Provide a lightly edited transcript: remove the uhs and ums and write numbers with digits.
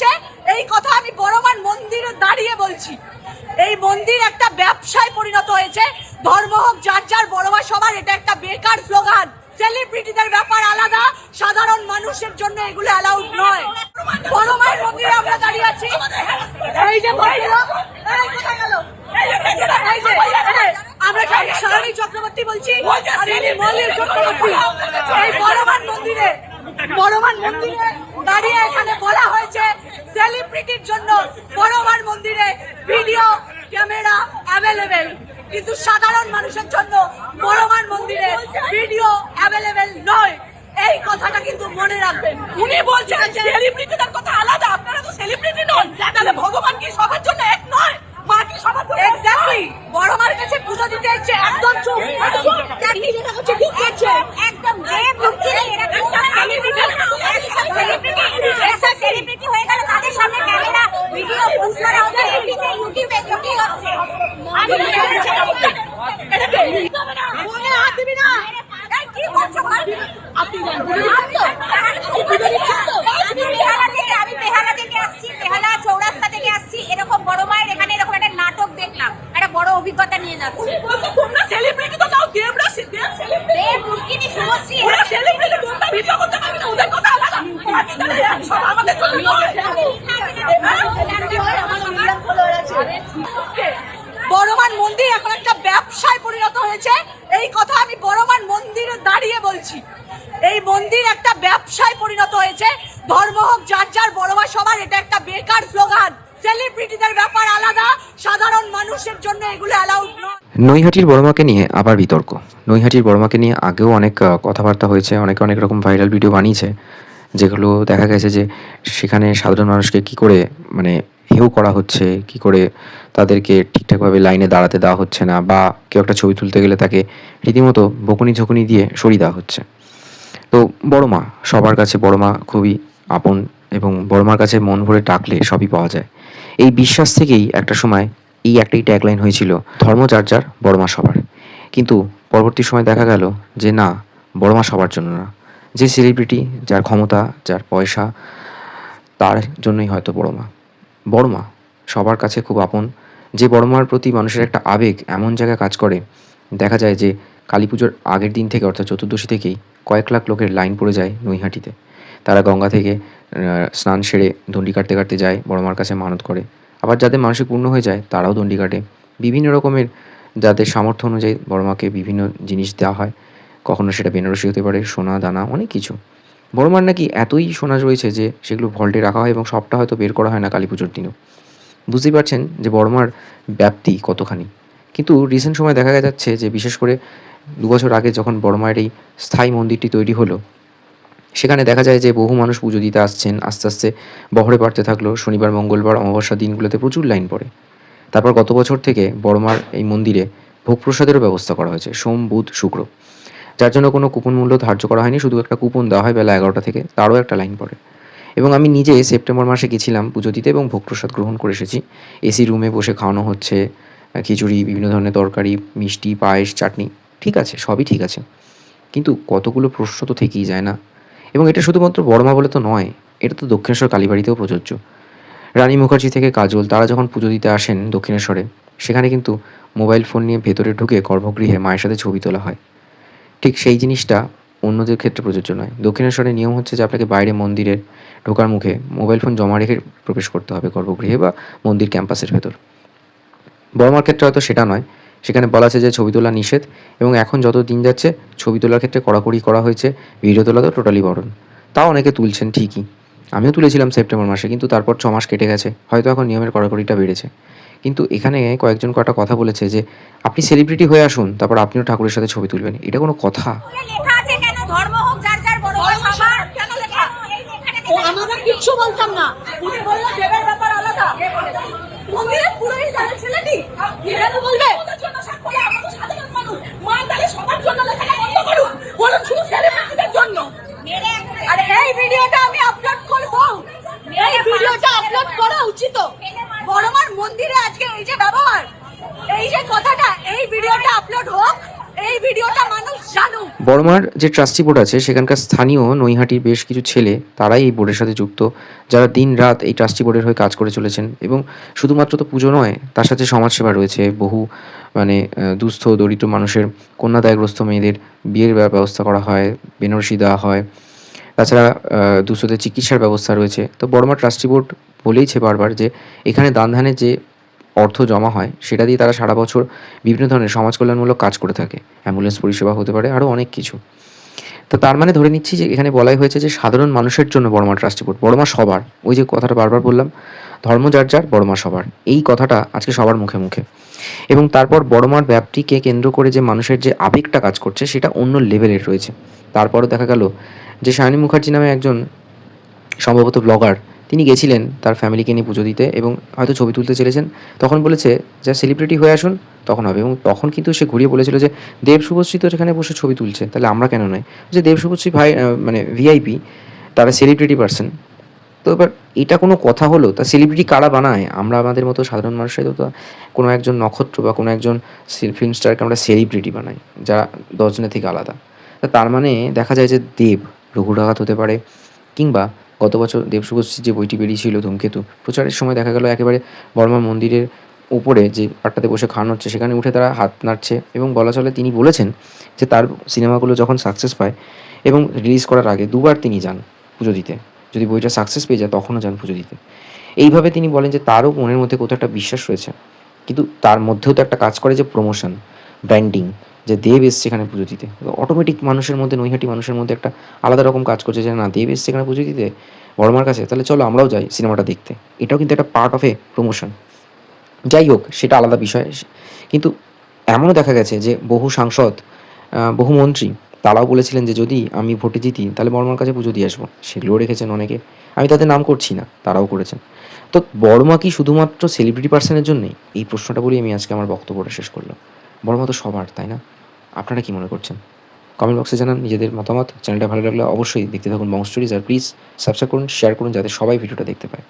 হয়েছে এই কথা আমি বড়মান মন্দিরে দাঁড়িয়ে বলছি। এই মন্দির একটা ব্যবসায় পরিণত হয়েছে। ধর্ম হোক যার যার, বড়মা সবার, এটা একটা বেকার স্লোগান। সেলিব্রিটিদের ব্যাপার আলাদা, সাধারণ মানুষের জন্য এগুলো অ্যালাউড নয়। বড়মার মন্দিরে আমরা দাঁড়িয়ে আছি। এই যে আমরা শালিনী চক্রবর্তী বলছি, এই বড়মান মন্দিরে দাঁড়িয়ে এখানে বলা হয়েছে সেলিব্রিটির জন্য বড়মান মন্দিরে ভিডিও ক্যামেরা অ্যাভেলেবেল, কিন্তু সাধারণ মানুষের জন্য বড়মান মন্দিরে ভিডিও অ্যাভেলেবেল নয়। এই কথাটা কিন্তু মনে রাখবেন। উনি বলছেন যে সেলিব্রিটিদের কথা আলাদা, আপনারা তো সেলিব্রিটি নন, তাহলে ভগবান কি সবার জন্য এক নয়? মা কি সবার জন্য? এক্স্যাক্টলি, বড় মার কাছে পূজা দিতে এসেছে, একদম চুপ, একদম সেলিব্রিটি হয়ে গেল, তাদের সামনে ক্যামেরা ভিডিও পোস্ট করা হচ্ছে, ইউটিউবে হচ্ছে। আমি মনে হাত দিবি না, কি করছো? আপনি আমি বেহালা থেকে আসছি, বেহালা চৌরাস্তা থেকে আসছি। এরকম বড় মায়ের এখানে এরকম একটা নাটক দেখলাম, একটা বড় অভিজ্ঞতা নিয়ে যাচ্ছি। তোমরা সেলিব্রিটি তো নাও, দেবরা দেব রুকিনি শুভশ্রী, ওরা সেলিব্রিটি, তোমরা ভিডিও করতে পারবে না, ওদের কথা আলাদা। আমাদের বড়মান মন্দির এখন একটা ব্যবসায় পরিণত হয়েছে। এই কথা আমি বড়মান মন্দিরে দাঁড়িয়ে বলছি। এই মন্দির একটা ব্যবসায় পরিণত হয়েছে। ধর্ম হোক যার যার, বড়মা সবার, এটা একটা বেকার স্লোগান। সেলিব্রিটিদের ব্যাপার আলাদা, সাধারণ মানুষের জন্য এগুলো অ্যালাউড নয়। নৈহাটির বড়মাকে নিয়ে আবার বিতর্ক। নৈহাটির বড়মাকে নিয়ে আগেও অনেক কথাবার্তা হয়েছে, অনেকে অনেক রকম ভাইরাল ভিডিও বানিয়েছে, যেগুলো দেখা গেছে যে সেখানে সাধারণ মানুষকে কি করে মানে হেয় করা হচ্ছে, কি করে তাদেরকে ঠিকঠাকভাবে লাইনে দাঁড়াতে দেওয়া হচ্ছে না, বা কেউ একটা ছবি তুলতে গেলে তাকে রীতিমতো বকুনি ঝকুনি দিয়ে সরিয়ে দেওয়া হচ্ছে। তো বড়মা সবার কাছে, বড়মা খুবই আপন, এবং বড়মার কাছে মন ভরে ডাকলে সবই পাওয়া যায়। এই বিশ্বাস থেকেই একটা সময় এই একটাই ট্যাগলাইন হয়েছিল, ধর্ম যার যার, বড়মা সবার। কিন্তু পরবর্তী সময় দেখা গেল যে না, বড়মা সবার জন্য না। যে সেলিব্রিটি, যার ক্ষমতা, যার পয়সা, তার জন্যই হয়তো বড়মা। বড়মা সবার কাছে খুব আপন। যে বড়মার প্রতি মানুষের একটা আবেগ এমন জায়গায় কাজ করে, দেখা যায় যে কালী পুজোর আগের দিন থেকে, অর্থাৎ চতুর্দশী থেকেই কয়েক লাখ লোকের লাইন পড়ে যায় নৈহাটিতে। তারা গঙ্গা থেকে স্নান সেরে দণ্ডি কাটতে কাটতে যায়, বড়মার কাছে মানত করে। আবার যাদের মানসিক পূর্ণ হয়ে যায় তারাও দণ্ডি কাটে। বিভিন্ন রকমের যাদের সামর্থ্য অনুযায়ী বড়মাকে বিভিন্ন জিনিস দেওয়া হয়। কখনো সেটা বেনারসি হতে পারে, সোনা দানা, অনেক কিছু। বড়মার নাকি এতই সোনা রয়েছে যে সেগুলো ভল্টে রাখা হয়, এবং সবটা হয়তো বের করা হয় না কালী পুজোর দিনেও। বুঝতেই পারছেন যে বড়মার ব্যাপ্তি কতখানি। কিন্তু রিসেন্ট সময় দেখা যাচ্ছে যে বিশেষ করে 2 বছর আগে যখন বড়মায়ের এই স্থায়ী মন্দিরটি তৈরি হলো, সেখানে দেখা যায় যে বহু মানুষ পুজো দিতে আসছেন। আস্তে আস্তে বহরে বাড়তে থাকলো। শনিবার, মঙ্গলবার, অমাবস্যার দিনগুলোতে প্রচুর লাইন পড়ে। তারপর গত বছর থেকে বড়মার এই মন্দিরে ভোগ প্রসাদেরও ব্যবস্থা করা হয়েছে, সোম, বুধ, শুক্র, যার জন্য কোনো কুপন মূল্য ধার্য করা হয়নি। শুধু একটা কুপন দেওয়া হয় বেলা 11টা থেকে, তারও একটা লাইন পড়ে। এবং আমি নিজে সেপ্টেম্বর মাসে গেছিলাম পুজো দিতে এবং ভোগ প্রসাদ গ্রহণ করে এসেছি। এসি রুমে বসে খাওয়ানো হচ্ছে, খিচুড়ি, বিভিন্ন ধরনের তরকারি, মিষ্টি, পায়েস, চাটনি, ঠিক আছে, সবই ঠিক আছে। কিন্তু কতগুলো প্রশ্ন তো থেকেই যায় না। এবং এটা শুধুমাত্র বড়মা বলে তো নয়, এটা তো দক্ষিণেশ্বর কালীবাড়িতেও প্রযোজ্য। রানী মুখার্জি থেকে কাজল, তারা যখন পুজো দিতে আসেন দক্ষিণেশ্বরে, সেখানে কিন্তু মোবাইল ফোন নিয়ে ভেতরে ঢুকে গর্ভগৃহে মায়ের সাথে ছবি তোলা হয়। ঠিক সেই জিনিসটা অন্যদের ক্ষেত্রে প্রযোজ্য নয়। দক্ষিণেশ্বরের নিয়ম হচ্ছে যে আপনাকে বাইরে মন্দিরের ঢোকার মুখে মোবাইল ফোন জমা রেখে প্রবেশ করতে হবে গর্ভগৃহে বা মন্দির ক্যাম্পাসের ভেতর। বড়মার ক্ষেত্রে হয়তো সেটা নয়, সেখানে বলা আছে যে ছবি তোলা নিষেধ। এবং এখন যত দিন যাচ্ছে ছবি তোলার ক্ষেত্রে কড়াকড়ি করা হয়েছে, ভিডিও তোলা তো টোটালি বারণ। তাও অনেকে তুলছেন ঠিকই, আমিও তুলেছিলাম সেপ্টেম্বর মাসে, কিন্তু তারপর 6 মাস কেটে গেছে, হয়তো এখন নিয়মের কড়াকড়িটা বেড়েছে। কিন্তু এখানে কয়েকজন কটা কথা বলেছে যে আপনি সেলিব্রিটি হয়ে আসুন, তারপর আপনিও ঠাকুরের সাথে ছবি তুলবেন। এটা কোনো কথা? আমরা কিচ্ছু বলতাম না, উনি বললো দেবের ব্যাপার আলাদা। মন্দিরে পুরোই জানে ছেলেটি, এরা তো বলবে ওদের জন্য সাক্ষী, আমরা তো সাধারণ মানুষ। মা তাহলে সবার জন্য লেখাটা বন্ধ করুন, বলুন শুধু সেলিব্রিটিদের জন্য। আরে এই ভিডিওটা আমি আপলোড করব, এই ভিডিওটা আপলোড করা উচিত। বড়মার মন্দিরে আজকে এই যে ব্যবহার, এই যে কথাটা, এই ভিডিওটা আপলোড হোক, এই ভিডিওটা মানুষ জানুক। বড়মার যে ট্রাস্টি বোর্ড আছে সেখানকার স্থানীয় নৈহাটির বেশ কিছু ছেলে তারাই এই বোর্ডের সাথে যুক্ত, যারা দিন রাত এই ট্রাস্টি বোর্ডের হয়ে কাজ করে চলেছেন। এবং শুধুমাত্র তো পুজো নয়, তার সাথে সমাজসেবা রয়েছে। বহু মানে দুস্থ দরিদ্র মানুষের কন্যাদায়গ্রস্ত মেয়েদের বিয়ের ব্যবস্থা করা হয়, বেনারসি দেওয়া হয়। তাছাড়া দুস্থদের চিকিৎসার ব্যবস্থা রয়েছে। তো বড়মা ট্রাস্টি বোর্ড বলেইছে বারবার যে এখানে দান ধ্যানের যে অর্থ জমা হয় সেটা দিয়ে তারা সারা বছর বিভিন্ন ধরনের সমাজ কল্যাণমূলক কাজ করে থাকে। অ্যাম্বুলেন্স পরিষেবা হতে পারে, আরও অনেক কিছু। তো তার মানে ধরে নিচ্ছি যে এখানে বলাই হয়েছে যে সাধারণ মানুষের জন্য বড়মা ট্রাস্টি বোর্ড। বড়মা সবার, ওই যে কথাটা বারবার বললাম, ধর্ম যার যার, বড়মা সবার, এই কথাটা আজকে সবার মুখে মুখে। এবং তারপর বড়মার ব্যাপ্তিকে কেন্দ্র করে যে মানুষের যে আবেগটা কাজ করছে সেটা অন্য লেভেলের রয়েছে। তারপরও দেখা গেল যে সায়নী মুখার্জি নামে একজন সম্ভবত ব্লগার, তিনি গেছিলেন তার ফ্যামিলিকে নিয়ে পুজো দিতে এবং হয়তো ছবি তুলতে চলেছেন। তখন বলেছে যা সেলিব্রিটি হয়ে আসুন তখন হবে। এবং তখন কিন্তু সে ঘুরিয়ে বলেছিল যে দেব শুভশ্রী তো সেখানে বসে ছবি তুলছে, তাহলে আমরা কেন নয়? যে দেব শুভশ্রী ভাই মানে ভিআইপি, তারা সেলিব্রিটি পার্সন। তো এবার এটা কোনো কথা হলো? তা সেলিব্রিটি কারা বানায়? আমরা আমাদের মতো সাধারণ মানুষরাই তো কোনো একজন নক্ষত্র বা কোনো একজন ফিল্ম স্টারকে আমরা সেলিব্রিটি বানাই, যারা 10 জনের থেকে আলাদা। তা তার মানে দেখা যায় যে দেব রঘু ডাকাত হতে পারে, কিংবা গত বছর দেব শুভশ্রীর যে বইটি বেরিয়েছিল ধূমকেতু, প্রচারের সময় দেখা গেল একেবারে বর্মা মন্দিরের উপরে যে পাটটাতে বসে খাওয়ানো হচ্ছে সেখানে উঠে তারা হাত নাড়ছে। এবং বলা চলে তিনি বলেছেন যে তার সিনেমাগুলো যখন সাকসেস পায় এবং রিলিজ করার আগে দুবার তিনি যান পুজো দিতে, যদি বইটা সাকসেস পেয়ে যায় তখনও যান পুজো দিতে। এইভাবে তিনি বলেন যে তারও মনের মধ্যে কোথাও একটা বিশ্বাস রয়েছে। কিন্তু তার মধ্যেও তো একটা কাজ করে যে প্রমোশন, ব্র্যান্ডিং, যে দেব এসছে এখানে পুজো দিতে, অটোমেটিক মানুষের মধ্যে, নৈহাটি মানুষের মধ্যে একটা আলাদা রকম কাজ করছে যে না, দেব এসছে এখানে পুজো দিতে বড়মার কাছে, তাহলে চলো আমরাও যাই সিনেমাটা দেখতে। এটাও কিন্তু একটা পার্ট অফ এ প্রমোশন। যাই হোক, সেটা আলাদা বিষয়। কিন্তু এমনও দেখা গেছে যে বহু সাংসদ, বহু মন্ত্রী তারাও বলেছিলেন যে যদি আমি ভোটে জিতি তাহলে বড়মার কাছে পুজো দিয়ে আসবো, সেগুলোও রেখেছেন অনেকে। আমি তাদের নাম করছি না, তারাও করেছেন। তো বড়মা কি শুধুমাত্র সেলিব্রিটি পার্সনের জন্যই? এই প্রশ্নটা বলেই আমি আজকে আমার বক্তব্যটা শেষ করলাম। বড়মা তো সবার, তাই না? আপনারা কি মনে করছেন? কমেন্ট বক্সে জানান নিজেদের মতামত। চ্যানেলটা ভালো লাগলে অবশ্যই দেখতে থাকুন বং স্টোরিজ, আর প্লিজ সাবস্ক্রাইব করুন, শেয়ার করুন যাতে সবাই ভিডিওটা দেখতে পায়।